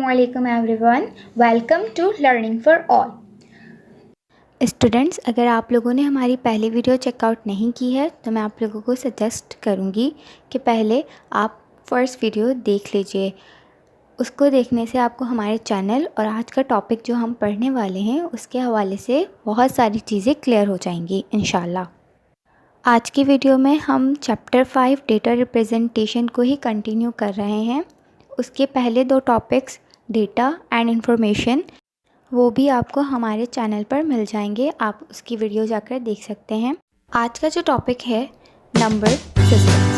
अस्सलामुअलैकुम everyone, welcome to learning for all. Students, अगर आप लोगों ने हमारी पहली वीडियो चेकआउट नहीं की है तो मैं आप लोगों को सजेस्ट करूंगी कि पहले आप फर्स्ट वीडियो देख लीजिए। उसको देखने से आपको हमारे चैनल और आज का टॉपिक जो हम पढ़ने वाले हैं उसके हवाले से बहुत सारी चीज़ें क्लियर हो जाएंगी इंशाल्लाह। आज की वीडियो में हम चैप्टर 5 डेटा रिप्रेजेंटेशन को ही कंटिन्यू कर रहे हैं। उसके पहले दो टॉपिक्स डेटा एंड इंफॉर्मेशन वो भी आपको हमारे चैनल पर मिल जाएंगे, आप उसकी वीडियो जाकर देख सकते हैं। आज का जो टॉपिक है नंबर सिस्टम्स।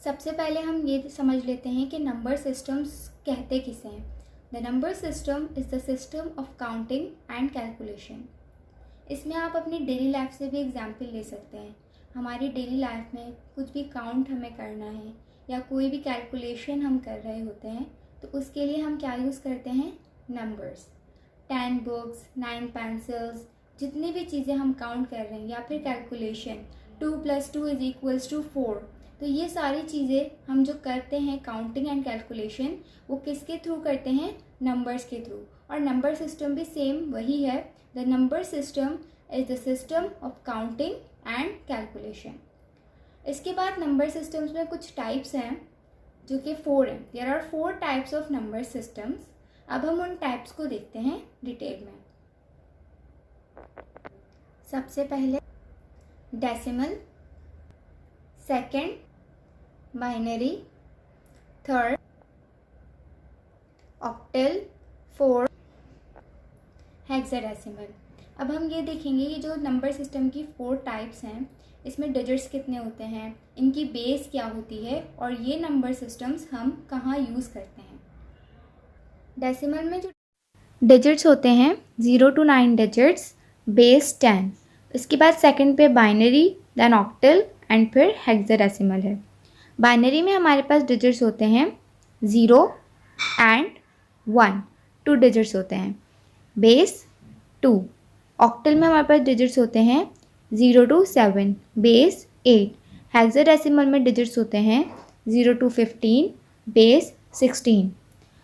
सबसे पहले हम ये समझ लेते हैं कि नंबर सिस्टम्स कहते किसे हैं। The number system is the system of counting and calculation. इसमें आप अपनी डेली लाइफ से भी एग्जाम्पल ले सकते हैं। हमारी डेली लाइफ में कुछ भी काउंट हमें करना है या कोई भी कैलकुलेशन हम कर रहे होते हैं तो उसके लिए हम क्या यूज़ करते हैं, नंबर्स। 10 बुक्स, 9 पेंसिल्स, जितनी भी चीज़ें हम काउंट कर रहे हैं या फिर कैलकुलेशन 2 + 2 = 4, तो ये सारी चीज़ें हम जो करते हैं काउंटिंग एंड कैलकुलेशन वो किसके थ्रू करते हैं, नंबर्स के थ्रू। और नंबर सिस्टम भी सेम वही है। The number system is the system of counting and calculation. इसके बाद नंबर सिस्टम्स में कुछ टाइप्स हैं जो कि 4 हैं। There are 4 types of number systems. अब हम उन टाइप्स को देखते हैं डिटेल में। सबसे पहले decimal, second binary, third octal, fourth hexadecimal. अब हम ये देखेंगे कि जो नंबर सिस्टम की 4 टाइप्स हैं इसमें डिजिट्स कितने होते हैं, इनकी बेस क्या होती है और ये नंबर सिस्टम्स हम कहाँ यूज़ करते हैं। डेसिमल में जो डिजिट्स होते हैं 0 to 9 डिजिट्स, बेस 10। इसके बाद सेकंड पे बाइनरी, देन ऑक्टल एंड फिर हेक्साडेसिमल है। बाइनरी में हमारे पास डिजिट्स होते हैं 0 एंड 1, 2 डिजिट्स होते हैं, बेस 2। ऑक्टल में हमारे पास डिजिट्स होते हैं 0 to 7, बेस 8। हेक्साडेसिमल में डिजिट्स होते हैं 0 to 15, बेस 16।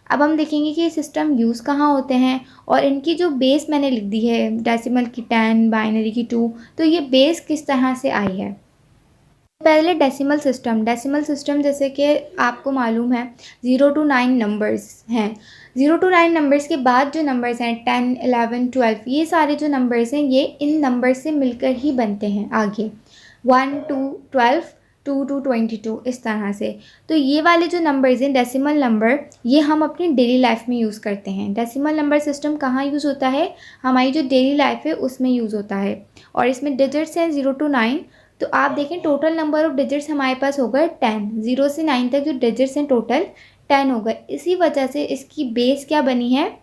अब हम देखेंगे कि ये सिस्टम यूज़ कहाँ होते हैं और इनकी जो बेस मैंने लिख दी है डेसिमल की 10, बाइनरी की 2, तो ये बेस किस तरह से आई है। पहले डेसिमल सिस्टम जैसे कि आपको मालूम है 0 to 9 नंबर्स हैं। 0 to 9 नंबर्स के बाद जो नंबर्स हैं 10, 11, 12, ये सारे जो नंबर्स हैं ये इन नंबर्स से मिलकर ही बनते हैं आगे 1 to 12, 2 to 22, इस तरह से। तो ये वाले जो नंबर्स हैं डेसिमल नंबर, ये हम अपनी डेली लाइफ में यूज़ करते हैं। डेसिमल नंबर सिस्टम कहाँ यूज़ होता है, हमारी जो डेली लाइफ है उसमें यूज़ होता है। और इसमें डिजिट्स हैं 0 to 9, तो आप देखें टोटल नंबर ऑफ डिजिट्स हमारे पास होगा 10। 0 से 9 तक जो डिजिट्स हैं टोटल 10 होगा। इसी वजह से इसकी बेस क्या बनी है,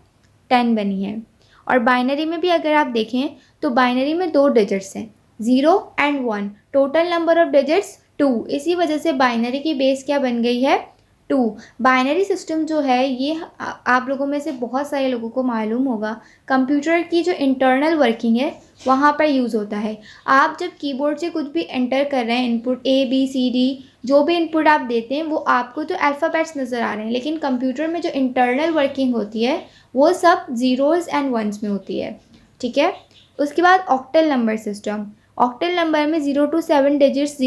10 बनी है। और बाइनरी में भी अगर आप देखें तो बाइनरी में 2 डिजिट्स हैं 0 and 1, total number of digits 2। इसी वजह से बाइनरी की बेस क्या बन गई है, 2। बाइनरी सिस्टम जो है ये आप लोगों में से बहुत सारे लोगों को मालूम होगा, कंप्यूटर की जो इंटरनल वर्किंग है वहाँ पर यूज़ होता है। आप जब कीबोर्ड से कुछ भी एंटर कर रहे हैं, इनपुट ABCD जो भी इनपुट आप देते हैं वो आपको तो अल्फ़ाबेट्स नज़र आ रहे हैं, लेकिन कंप्यूटर में जो इंटरनल वर्किंग होती है वो सब ज़ीरोज़ एंड वंस में होती है, ठीक है। उसके बाद octal number system. Octal number में 0 to 7 डिजिट्स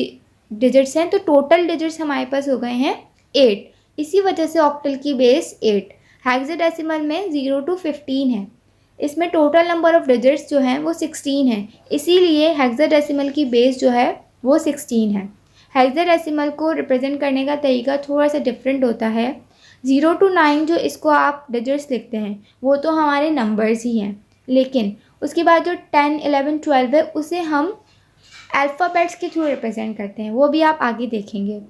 हैं, तो टोटल डिजिट्स हमारे पास हो गए हैं 8। इसी वजह से ऑक्टल की बेस 8। हेक्साडेसिमल में 0 to 15 है, इसमें टोटल नंबर ऑफ डिजिट्स जो हैं वो 16 है, इसीलिए हेक्साडेसिमल की बेस जो है वो 16 है। हेक्साडेसिमल को रिप्रेजेंट करने का तरीका थोड़ा सा डिफरेंट होता है। 0 to 9 जो इसको आप डिजिट्स लिखते हैं वो तो हमारे नंबर्स ही हैं, लेकिन उसके बाद जो 10, 11, 12 है उसे हम अल्फ़ाबेट्स के थ्रू रिप्रेजेंट करते हैं, वो भी आप आगे देखेंगे।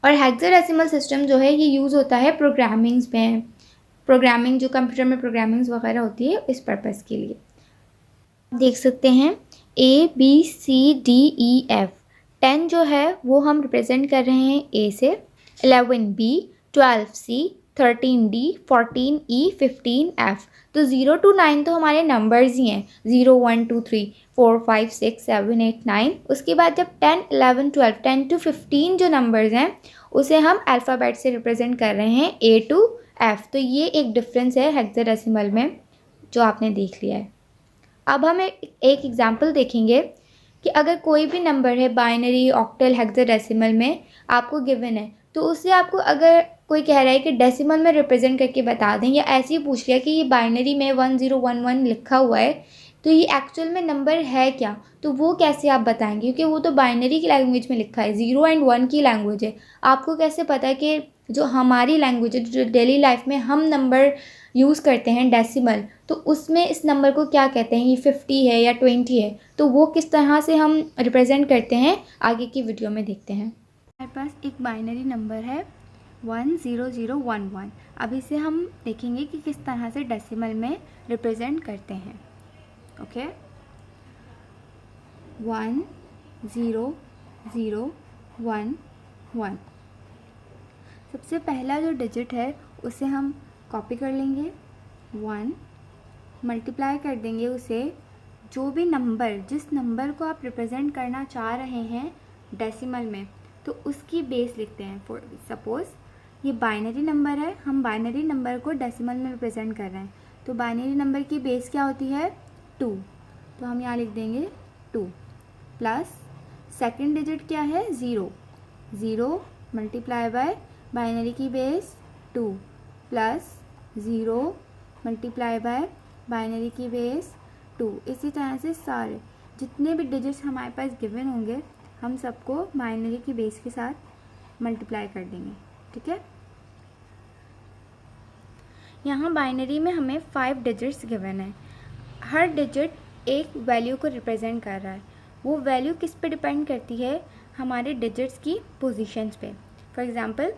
और हेक्साडेसिमल सिस्टम जो है ये यूज़ होता है प्रोग्रामिंग्स में, प्रोग्रामिंग जो कंप्यूटर में प्रोग्रामिंग्स वगैरह होती है इस पर्पज़ के लिए। देख सकते हैं ABCDEF। 10 जो है वो हम रिप्रेजेंट कर रहे हैं A से, 11 B, 12 C, 13D, 14E, 15F। तो 0 to 9 तो हमारे नंबर्स ही हैं, 0, 1, 2, 3, 4, 5, 6, 7, 8, 9। उसके बाद जब 10, 11, 12, 10 to 15 जो नंबर्स हैं उसे हम अल्फ़ाबेट से रिप्रेजेंट कर रहे हैं A to F। तो ये एक डिफरेंस है हेक्साडेसिमल में जो आपने देख लिया है। अब हम एक एग्जांपल देखेंगे कि अगर कोई भी नंबर है बाइनरी, ऑक्टल, हेक्साडेसिमल में आपको गिवन है, तो उससे आपको अगर कोई कह रहा है कि डेसिमल में रिप्रेजेंट करके बता दें, या ऐसे ही पूछ लिया कि ये बाइनरी में 1011 लिखा हुआ है, तो ये एक्चुअल में नंबर है क्या, तो वो कैसे आप बताएंगे, क्योंकि वो तो बाइनरी की लैंग्वेज में लिखा है, 0 एंड 1 की लैंग्वेज है। आपको कैसे पता है कि जो हमारी लैंग्वेज है, जो डेली लाइफ में हम नंबर यूज़ करते हैं डेसिमल, तो उसमें इस नंबर को क्या कहते हैं, ये 50 है या 20 है, तो वो किस तरह से हम रिप्रेजेंट करते हैं आगे की वीडियो में देखते हैं। हमारे पास एक बाइनरी नंबर है 10011। अब इसे हम देखेंगे कि किस तरह से डेसिमल में रिप्रेजेंट करते हैं। ओके, 10011। सबसे पहला जो डिजिट है उसे हम कॉपी कर लेंगे, 1 मल्टीप्लाई कर देंगे उसे, जो भी नंबर, जिस नंबर को आप रिप्रेजेंट करना चाह रहे हैं डेसिमल में, तो उसकी बेस लिखते हैं। फॉर सपोज़ ये बाइनरी नंबर है, हम बाइनरी नंबर को डेसिमल में रिप्रेजेंट कर रहे हैं, तो बाइनरी नंबर की बेस क्या होती है, 2। तो हम यहाँ लिख देंगे 2 प्लस सेकेंड डिजिट क्या है, 0। 0 मल्टीप्लाई बाय बाइनरी की base 2 plus 0 multiply by binary की बेस 2। इसी तरह से सारे जितने भी डिजिट्स हमारे पास गिवन होंगे हम सबको बाइनरी की बेस के साथ मल्टीप्लाई कर देंगे। ठीक है, यहाँ बाइनरी में हमें 5 डिजिट्स गिवन है। हर डिजिट एक वैल्यू को रिप्रेजेंट कर रहा है। वो वैल्यू किस पे डिपेंड करती है, हमारे डिजिट्स की पोजीशंस पे। फॉर एग्जांपल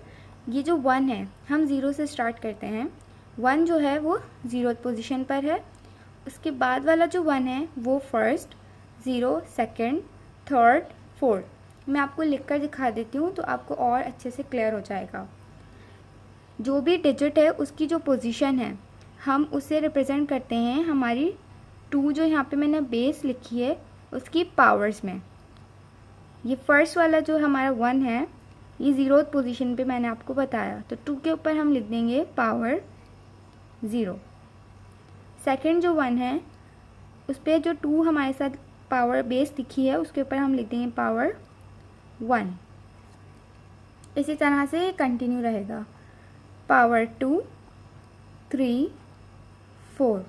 ये जो 1 है, हम 0 से स्टार्ट करते हैं। 1 जो है वो 0th पोजीशन पर है, उसके बाद वाला जो 1 है वो फर्स्ट, 0 सेकंड, थर्ड, फोर्थ। मैं आपको लिख कर दिखा देती हूँ तो आपको और अच्छे से क्लियर हो जाएगा। जो भी डिजिट है उसकी जो पोजीशन है हम उसे रिप्रेजेंट करते हैं हमारी 2 जो यहाँ पे मैंने बेस लिखी है उसकी पावर्स में। ये फर्स्ट वाला जो हमारा 1 है ये 0th पोजीशन पे मैंने आपको बताया, तो 2 के ऊपर हम लिख देंगे पावर 0। सेकंड जो 1 है उस पर जो 2 हमारे साथ पावर बेस लिखी है उसके ऊपर हम लिख देंगे पावर 1। इसी तरह से ये कंटिन्यू रहेगा, पावर 2, 3, 4।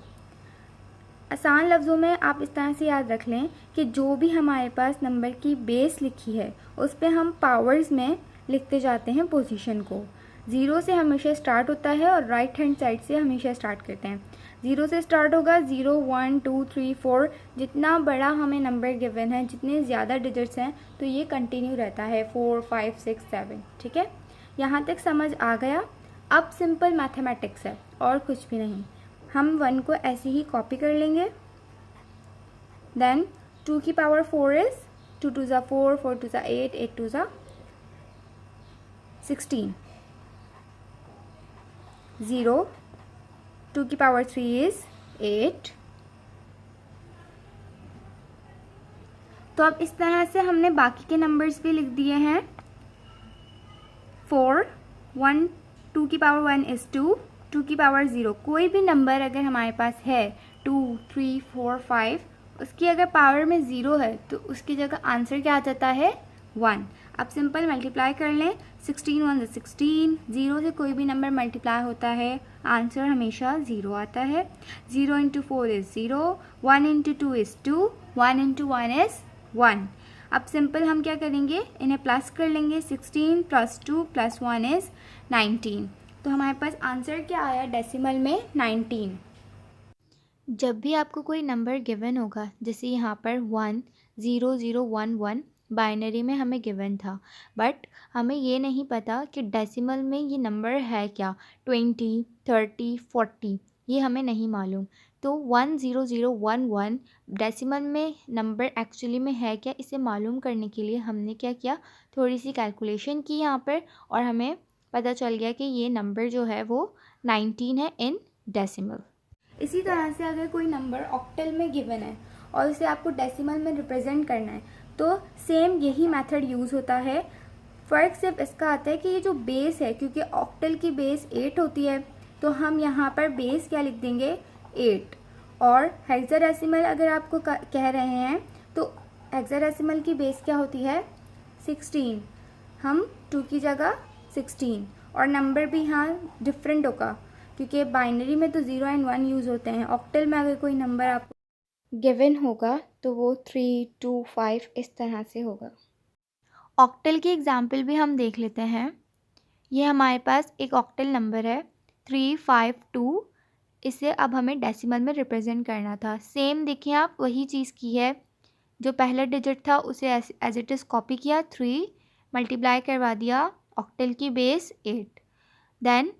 आसान लफ्ज़ों में आप इस तरह से याद रख लें कि जो भी हमारे पास नंबर की बेस लिखी है उस पर हम पावर्स में लिखते जाते हैं पोजीशन को। 0 से हमेशा स्टार्ट होता है और राइट हैंड साइड से हमेशा स्टार्ट करते हैं। 0 से स्टार्ट होगा, 0, 1, 2, 3, 4। जितना बड़ा हमें नंबर गिवन है, जितने ज़्यादा डिजिट्स हैं, तो ये कंटिन्यू रहता है 4, 5, 6, 7। ठीक है, यहाँ तक समझ आ गया। अब सिंपल मैथमेटिक्स है और कुछ भी नहीं। हम 1 को ऐसे ही कॉपी कर लेंगे। देन 2 की पावर 4 इज़ 2 2 ज़ा 4, 4 2 ज़ा 8, 8 2 ज़ा 16। 0, 2 की पावर 3 इज़ 8। तो अब इस तरह से हमने बाकी के नंबर्स भी लिख दिए हैं। 4, 1, 2 की पावर 1 इज़ 2, 2 की पावर 0। कोई भी नंबर अगर हमारे पास है 2, 3, 4, 5, उसकी अगर पावर में 0 है तो उसकी जगह आंसर क्या आ जाता है, 1। अब सिंपल मल्टीप्लाई कर लें, 16 1 16। 0 से कोई भी नंबर मल्टीप्लाई होता है, आंसर हमेशा 0 आता है। 0 into 4 is 0, 1 into 2 is 2, 1 into 1 is 1। अब सिंपल हम क्या करेंगे, इन्हें प्लस कर लेंगे। 16 प्लस 2 प्लस 1 इज़ 19। तो हमारे पास आंसर क्या आया डेसिमल में, 19। जब भी आपको कोई नंबर गिवन होगा, जैसे यहाँ पर 10011 बाइनरी में हमें गिवन था, बट हमें ये नहीं पता कि डेसिमल में ये नंबर है क्या, 20, 30, 40, ये हमें नहीं मालूम। तो 10011 डेसिमल में नंबर एक्चुअली में है क्या, इसे मालूम करने के लिए हमने क्या किया, थोड़ी सी कैलकुलेशन की यहाँ पर, और हमें पता चल गया कि ये नंबर जो है वो 19 है इन डेसिमल। इसी तरह से अगर कोई नंबर ऑक्टल में गिवन है और उसे आपको डेसिमल में रिप्रेजेंट करना है तो सेम यही मेथड यूज़ होता है। फ़र्क सिर्फ इसका आता है कि ये जो बेस है, क्योंकि ऑक्टल की बेस 8 होती है तो हम यहाँ पर बेस क्या लिख देंगे 8। और हेक्साडेसिमल अगर आपको कह रहे हैं तो हेक्साडेसिमल की बेस क्या होती है 16, हम 2 की जगह 16। और नंबर भी यहाँ डिफरेंट होगा क्योंकि बाइनरी में तो 0 एंड 1 यूज़ होते हैं। ऑक्टल में अगर कोई नंबर आपको गिवन होगा तो वो 3, 2, 5 इस तरह से होगा। ऑक्टल की एग्जाम्पल भी हम देख लेते हैं। ये हमारे पास एक ऑक्टल नंबर है 352। इसे अब हमें डेसिमल में रिप्रेजेंट करना था। सेम देखिए आप वही चीज़ की है, जो पहला डिजिट था उसे एज इट इज़ कॉपी किया, 3 मल्टीप्लाई करवा दिया ऑक्टल की बेस 8, देन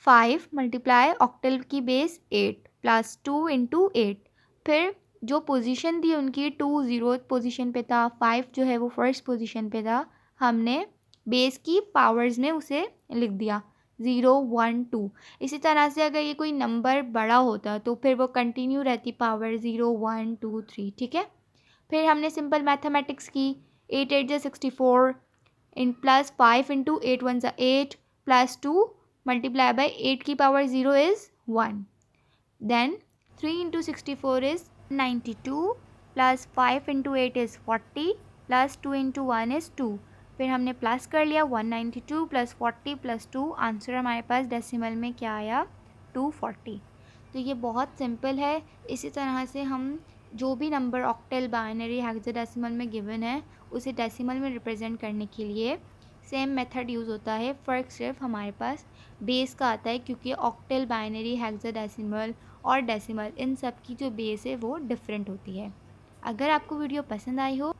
5 मल्टीप्लाई ऑक्टल की बेस 8 प्लस 2 इंटू 8। फिर जो पोजीशन थी उनकी 2 0th पोजीशन पे था, 5 जो है वो फर्स्ट पोजीशन पे था। हमने बेस की पावर्स में उसे लिख दिया 0 1 2। इसी तरह से अगर ये कोई नंबर बड़ा होता तो फिर वो कंटिन्यू रहती पावर 0 1 2 3, ठीक है। फिर हमने सिंपल मैथमेटिक्स की, 8 8 जा 64 इन प्लस 5 इंटू 8 1 जा 8 प्लस 2 मल्टीप्लाई बाई 8 की power 0 is 1, then 3 into 64 is 92 plus 5 into 8 is 40 plus 2 into 1 is 2। फिर हमने प्लस कर लिया 192 प्लस 40 प्लस 2, आंसर हमारे पास डेसिमल में क्या आया 240। तो ये बहुत सिंपल है। इसी तरह से हम जो भी नंबर ऑक्टल बाइनरी हेक्साडेसिमल में गिवन है उसे डेसिमल में रिप्रेजेंट करने के लिए सेम मेथड यूज़ होता है। फ़र्क सिर्फ हमारे पास बेस का आता है, क्योंकि ऑक्टल बाइनरी हेक्साडेसिमल और डेसिमल इन सब की जो बेस है वो डिफरेंट होती है। अगर आपको वीडियो पसंद आई हो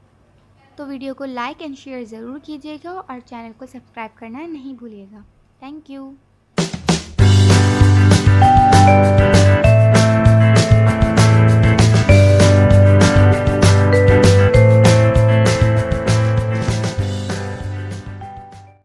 तो वीडियो को लाइक एंड शेयर ज़रूर कीजिएगा और चैनल को सब्सक्राइब करना नहीं भूलिएगा। Thank you.